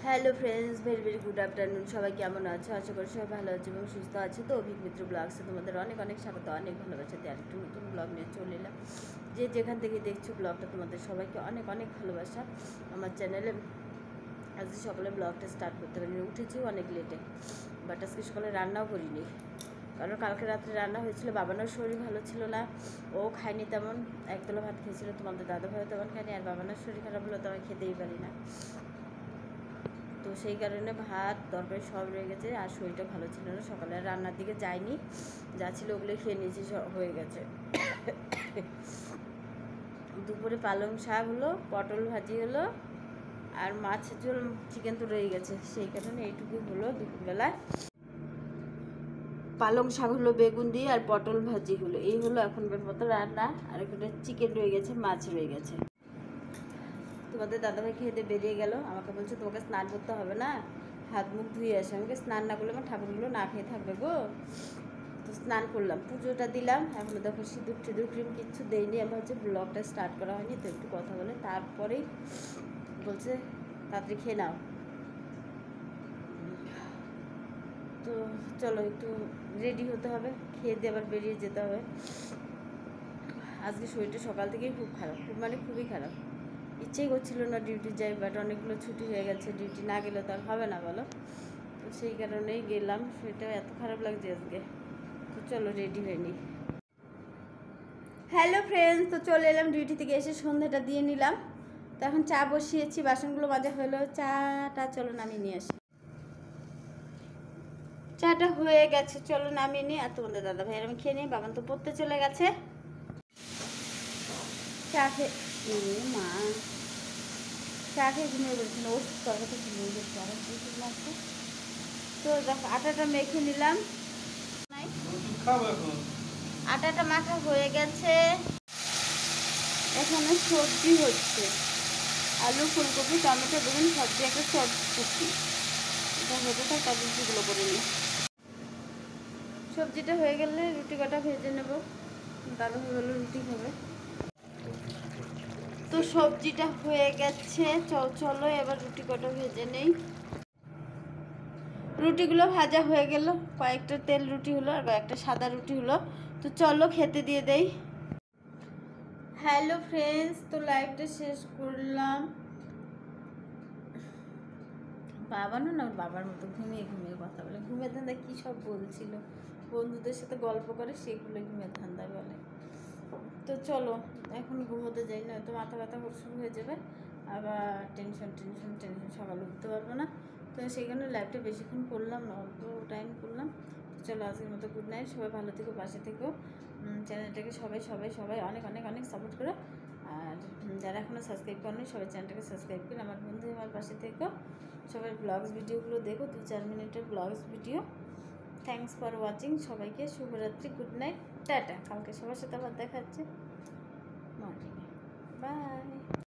Hello friends, very very good afternoon. সবাই কেমন আছো? আশা করি সবাই ভালো আছে এবং সুস্থ আছে। তো অভিক মিত্র ব্লগসে তোমাদের অনেক অনেক স্বাগত, অনেক ভালোবাসা দিয়ে আরেকটু নতুন ব্লগ নিয়ে চলে এলাম। যে যেখান থেকে দেখছো ব্লগটা, তোমাদের সবাইকে অনেক অনেক ভালোবাসা। আমার চ্যানেলে আজকে সকালে ব্লগটা স্টার্ট করতে পারিনি, উঠেছি অনেক লেটে, বাট আজকে সকালে রান্নাও করিনি, কারণ কালকে রাত্রে রান্না হয়েছিল। বাবানোর শরীর ভালো ছিল না, ও খায়নি তেমন, একতলা ভাত খেয়েছিল, তোমাদের দাদা ভাইও তেমন খায়নি, আর বাবানোর শরীর খারাপ হলো তো আমি খেতেই পারি না। তো সেই কারণে ভাত তরকারি সব রয়ে গেছে, আর শরীরটা ভালো ছিল না, সকালে আর রান্নার দিকে যায়নি, যা ছিল ওগুলো খেয়ে নিয়েছি, সব হয়ে গেছে। দুপুরে পালং শাক হলো, পটল ভাজি হলো, আর মাছের ঝোল, চিকেন তো রয়ে গেছে, সেই কারণে এইটুকুই হলো দুপুরবেলায়। পালং শাক হলো বেগুন দিয়ে, আর পটল ভাজি হলো, এই হলো এখনকার মতো রান্না। আর এখানে চিকেন রয়ে গেছে, মাছ রয়ে গেছে। তোমাদের দাদাভাই খেয়ে দিয়ে বেরিয়ে গেল, আমাকে বলছে তোমাকে স্নান করতে হবে না, হাত মুখ ধুয়ে আসে। আমাকে স্নান না করলে আমার ঠাকুরগুলো না খেয়ে থাকবে গো। তো স্নান করলাম, পুজোটা দিলাম, এখনো দেখো সিঁদুর টিঁদুর ক্রিম কিচ্ছু দেয়নি। আমার হচ্ছে ব্লগটা স্টার্ট করা হয়নি, তো একটু কথা বলে তারপরেই বলছে তাড়াতাড়ি খেয়ে নাও। তো চলো একটু রেডি হতে হবে, খেয়ে দিয়ে আবার বেরিয়ে যেতে হবে। আজকে শরীরটা সকাল থেকেই খুব খারাপ, খুব মানে খুবই খারাপ। ইচ্ছেই করছিল না ডিউটি যাই, বাট অনেকগুলো ছুটি হয়ে গেছে, ডিউটি না গেলে তো আর হবে না বলো। তো সেই কারণেই গেলাম, শরীরটা এত খারাপ লাগছে আজকে। তো চলো রেডি হয়ে নিই। হ্যালো ফ্রেন্ডস, তো চলে এলাম ডিউটি থেকে এসে, সন্ধ্যাটা দিয়ে নিলাম। তো এখন চা বসিয়েছি, বাসনগুলো মাজা হলো, চাটা চলো নামিয়ে নিয়ে আসি। চাটা হয়ে গেছে, চলো নামিয়ে নিই। আর তোমাদের দাদা ভাইয়ের আমি খেয়ে নিই, বাবান তো পড়তে চলে গেছে। চা খেয়ে মা চা খেয়ে ঘুমিয়ে পড়েছিল, ওষুধ তরকারি ঘুমিয়ে গেছে, আবার ওষুধ লাগছে। তো দেখো আটাটা মেখে নিলাম, আটাটা মাখা হয়ে গেছে। এখানে সবজি হচ্ছে, আলু, ফুলকপি, টমেটো, বেগুন সবজি, একটা সবজি। এটা হতে থাক, তার রুটিগুলো করে নিই। সবজিটা হয়ে গেলে রুটি কটা ভেজে নেব, দাদা হয়ে গেলে রুটি খাবে। তো সবজিটা হয়ে গেছে, চলো এবার রুটি কটা ভেজে নেই। রুটিগুলো ভাজা হয়ে গেল, কয়েকটা তেল রুটি হলো আর কয়েকটা সাদা রুটি হলো। তো চলো খেতে দিয়ে দেই। হ্যালো ফ্রেন্ডস, তো লাইভটা শেষ করলাম। বাবানও না বাবার মতো ঘুমিয়ে ঘুমিয়ে কথা বলে, ঘুমিয়ে ধান্দা কী সব বলছিল, বন্ধুদের সাথে গল্প করে সেগুলো ঘুমিয়ে ধান্দা বলে। তো চলো এখন ঘুমোতে যাই, না তো মাথা ব্যথা শুরু হয়ে যাবে, আবার টেনশন টেনশন টেনশন, সকালে উঠতে পারবো না। তো সেই কারণে লাইভটা বেশিক্ষণ করলাম না, অল্প টাইম করলাম। চলো আজকের মতো গুড নাইট, সবাই ভালো থেকো, পাশে থেকো, চ্যানেলটাকে সবাই সবাই সবাই অনেক অনেক অনেক সাপোর্ট করো। আর যারা এখনও সাবস্ক্রাইব করেনি সবাই চ্যানেলটাকে সাবস্ক্রাইব করে আমার বন্ধু আমার পাশে থেকো। সবাই ব্লগস ভিডিওগুলো দেখো, 2-4 মিনিটের vlogs video. Thanks for watching, সবাইকে শুভরাত্রি, গুড নাইট, টাটা। কালকে সবার সাথে আবার দেখা হচ্ছে মর্নিংয়ে, বাই।